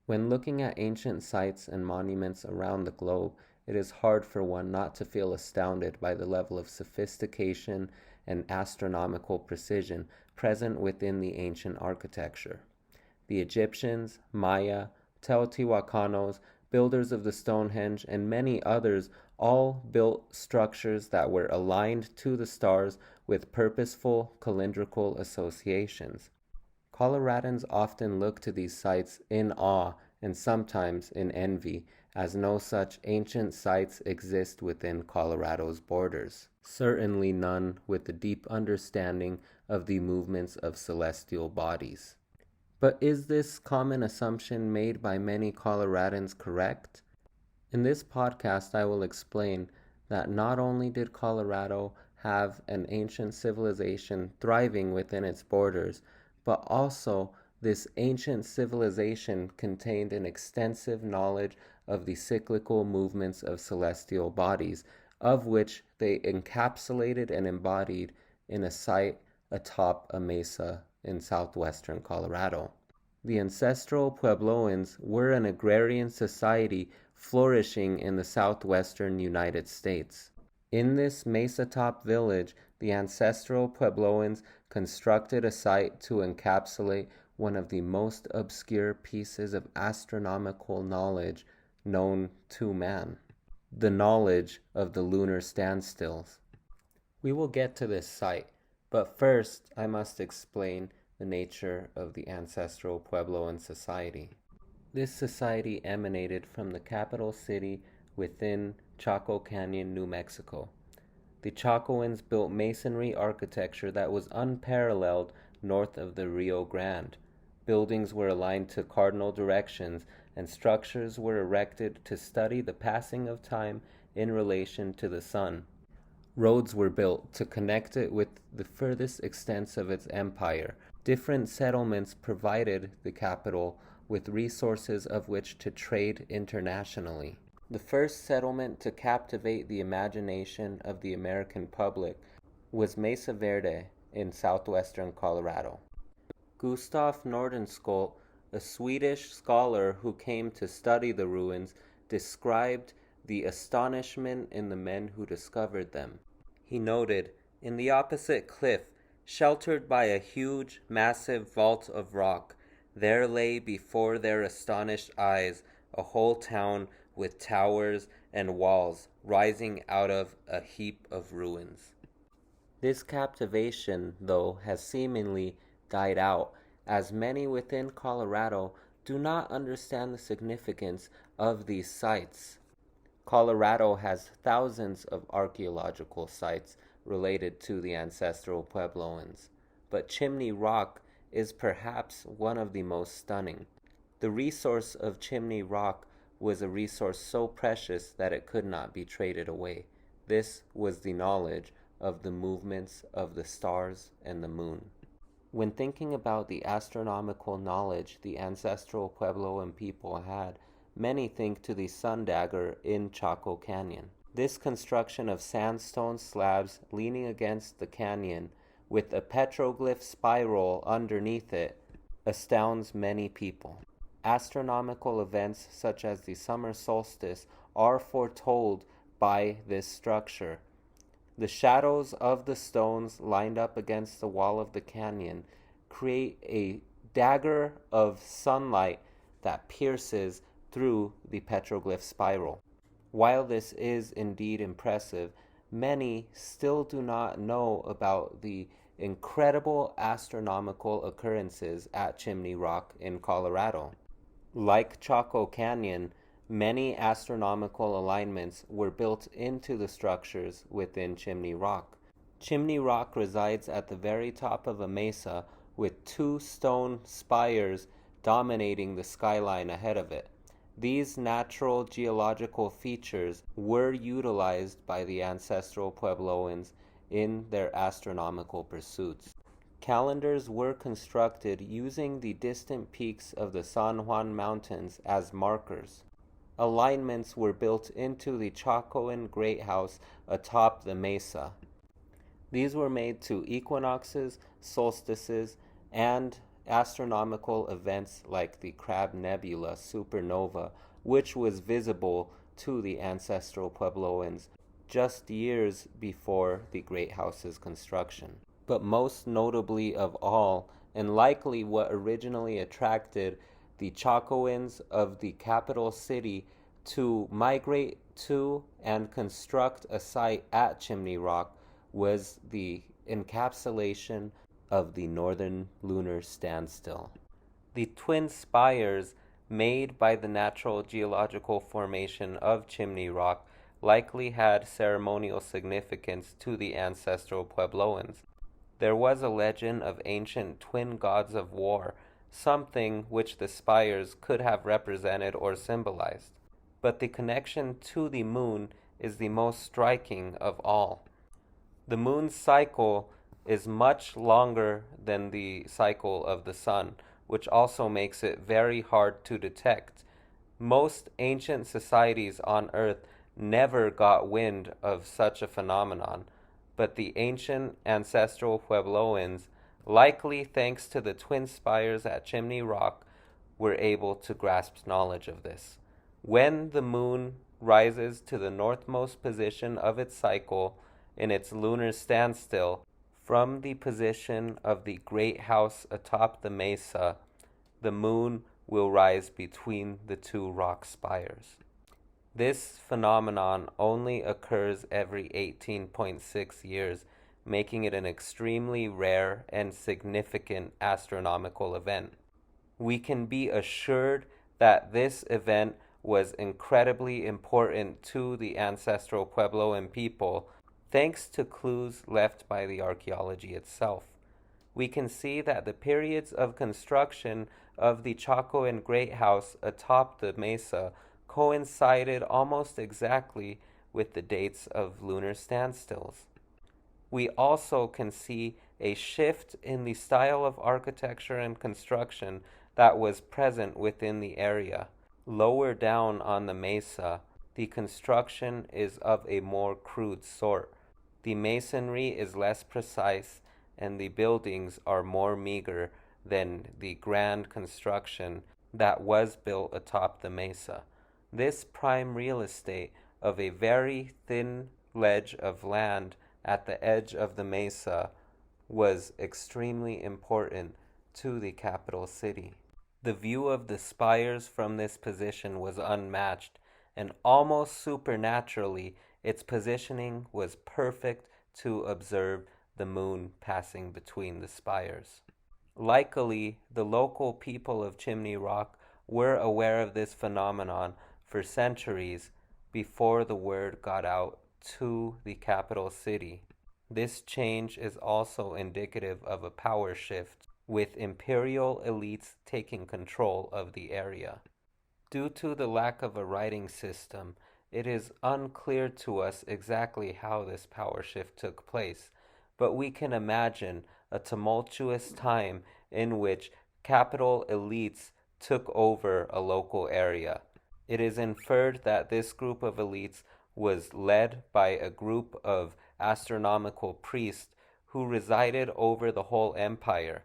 When looking at ancient sites and monuments around the globe, it is hard for one not to feel astounded by the level of sophistication and astronomical precision present within the ancient architecture. The Egyptians, Maya, Teotihuacanos, builders of the Stonehenge, and many others all built structures that were aligned to the stars with purposeful calendrical associations. Coloradans often look to these sites in awe and sometimes in envy, as no such ancient sites exist within Colorado's borders. Certainly none with a deep understanding of the movements of celestial bodies. But is this common assumption made by many Coloradans correct? In this podcast, I will explain that not only did Colorado have an ancient civilization thriving within its borders, but also this ancient civilization contained an extensive knowledge of the cyclical movements of celestial bodies, of which they encapsulated and embodied in a site atop a mesa in southwestern Colorado. The ancestral Puebloans were an agrarian society flourishing in the southwestern United States. In this mesa-top village, the ancestral Puebloans constructed a site to encapsulate one of the most obscure pieces of astronomical knowledge known to man, the knowledge of the lunar standstills. We will get to this site, but first I must explain the nature of the ancestral Puebloan society. This society emanated from the capital city within Chaco Canyon, New Mexico. The Chacoans built masonry architecture that was unparalleled north of the Rio Grande. Buildings were aligned to cardinal directions, and structures were erected to study the passing of time in relation to the sun. Roads were built to connect it with the furthest extents of its empire. Different settlements provided the capital with resources of which to trade internationally. The first settlement to captivate the imagination of the American public was Mesa Verde in southwestern Colorado. Gustav Nordenskjöld, a Swedish scholar who came to study the ruins, described the astonishment in the men who discovered them. He noted, "In the opposite cliff, sheltered by a huge, massive vault of rock, there lay before their astonished eyes a whole town with towers and walls rising out of a heap of ruins." This captivation, though, has seemingly died out, as many within Colorado do not understand the significance of these sites. Colorado has thousands of archaeological sites related to the ancestral Puebloans, but Chimney Rock is perhaps one of the most stunning. The resource of Chimney Rock was a resource so precious that it could not be traded away. This was the knowledge of the movements of the stars and the moon. When thinking about the astronomical knowledge the ancestral Puebloan people had, many think to the sun dagger in Chaco Canyon. This construction of sandstone slabs leaning against the canyon with a petroglyph spiral underneath it astounds many people. Astronomical events such as the summer solstice are foretold by this structure. The shadows of the stones lined up against the wall of the canyon create a dagger of sunlight that pierces through the petroglyph spiral. While this is indeed impressive, many still do not know about the incredible astronomical occurrences at Chimney Rock in Colorado. Like Chaco Canyon, many astronomical alignments were built into the structures within Chimney Rock. Chimney Rock resides at the very top of a mesa with two stone spires dominating the skyline ahead of it. These natural geological features were utilized by the ancestral Puebloans in their astronomical pursuits. Calendars were constructed using the distant peaks of the San Juan Mountains as markers. Alignments were built into the Chacoan Great House atop the mesa. These were made to equinoxes, solstices, and astronomical events like the Crab Nebula supernova, which was visible to the ancestral Puebloans just years before the Great House's construction. But most notably of all, and likely what originally attracted the Chacoans of the capital city to migrate to and construct a site at Chimney Rock, was the encapsulation of the northern lunar standstill. The twin spires made by the natural geological formation of Chimney Rock likely had ceremonial significance to the ancestral Puebloans. There was a legend of ancient twin gods of war, something which the spires could have represented or symbolized. But the connection to the moon is the most striking of all. The moon's cycle is much longer than the cycle of the sun, which also makes it very hard to detect. Most ancient societies on Earth never got wind of such a phenomenon, but the ancient ancestral Puebloans, likely thanks to the twin spires at Chimney Rock, were able to grasp knowledge of this. When the moon rises to the northmost position of its cycle in its lunar standstill, from the position of the great house atop the mesa, the moon will rise between the two rock spires. This phenomenon only occurs every 18.6 years, making it an extremely rare and significant astronomical event. We can be assured that this event was incredibly important to the ancestral Puebloan people, thanks to clues left by the archaeology itself. We can see that the periods of construction of the Chacoan Great House atop the mesa coincided almost exactly with the dates of lunar standstills. We also can see a shift in the style of architecture and construction that was present within the area. Lower down on the mesa, the construction is of a more crude sort. The masonry is less precise, and the buildings are more meager than the grand construction that was built atop the mesa. This prime real estate of a very thin ledge of land at the edge of the mesa was extremely important to the capital city. The view of the spires from this position was unmatched, and almost supernaturally, its positioning was perfect to observe the moon passing between the spires. Luckily, the local people of Chimney Rock were aware of this phenomenon for centuries before the word got out to the capital city. This change is also indicative of a power shift, with imperial elites taking control of the area. Due to the lack of a writing system, it is unclear to us exactly how this power shift took place, but we can imagine a tumultuous time in which capital elites took over a local area. It is inferred that this group of elites was led by a group of astronomical priests who resided over the whole empire.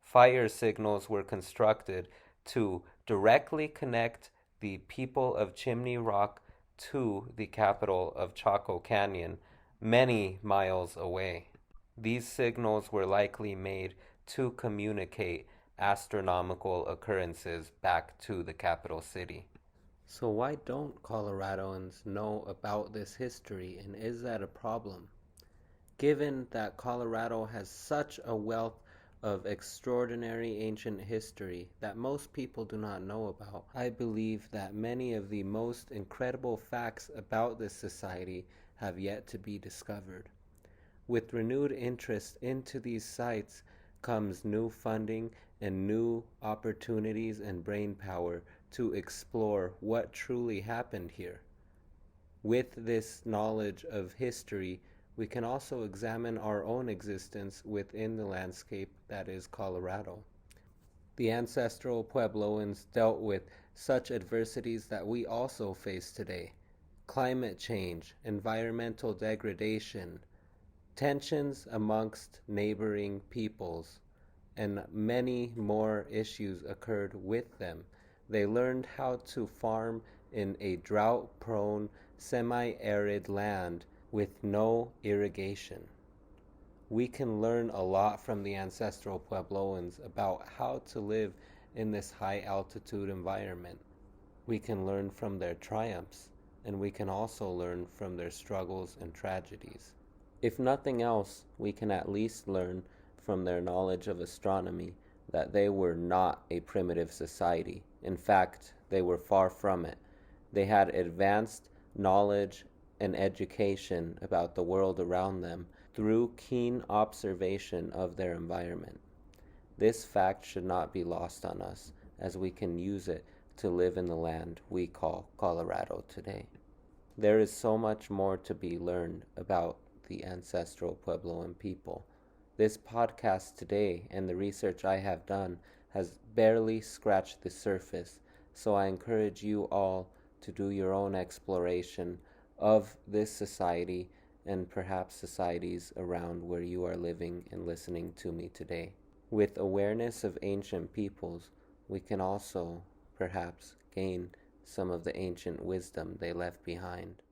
Fire signals were constructed to directly connect the people of Chimney Rock to the capital of Chaco Canyon, many miles away. These signals were likely made to communicate astronomical occurrences back to the capital city. So why don't Coloradoans know about this history, and is that a problem? Given that Colorado has such a wealth of extraordinary ancient history that most people do not know about, I believe that many of the most incredible facts about this society have yet to be discovered. With renewed interest into these sites comes new funding and new opportunities and brainpower to explore what truly happened here. With this knowledge of history, we can also examine our own existence within the landscape that is Colorado. The ancestral Puebloans dealt with such adversities that we also face today: climate change, environmental degradation, tensions amongst neighboring peoples, and many more issues occurred with them. They learned how to farm in a drought-prone, semi-arid land with no irrigation. We can learn a lot from the ancestral Puebloans about how to live in this high-altitude environment. We can learn from their triumphs, and we can also learn from their struggles and tragedies. If nothing else, we can at least learn from their knowledge of astronomy that they were not a primitive society. In fact, they were far from it. They had advanced knowledge and education about the world around them through keen observation of their environment. This fact should not be lost on us, as we can use it to live in the land we call Colorado today. There is so much more to be learned about the ancestral Puebloan people. This podcast today and the research I have done has barely scratched the surface, so I encourage you all to do your own exploration of this society and perhaps societies around where you are living and listening to me today. With awareness of ancient peoples, we can also perhaps gain some of the ancient wisdom they left behind.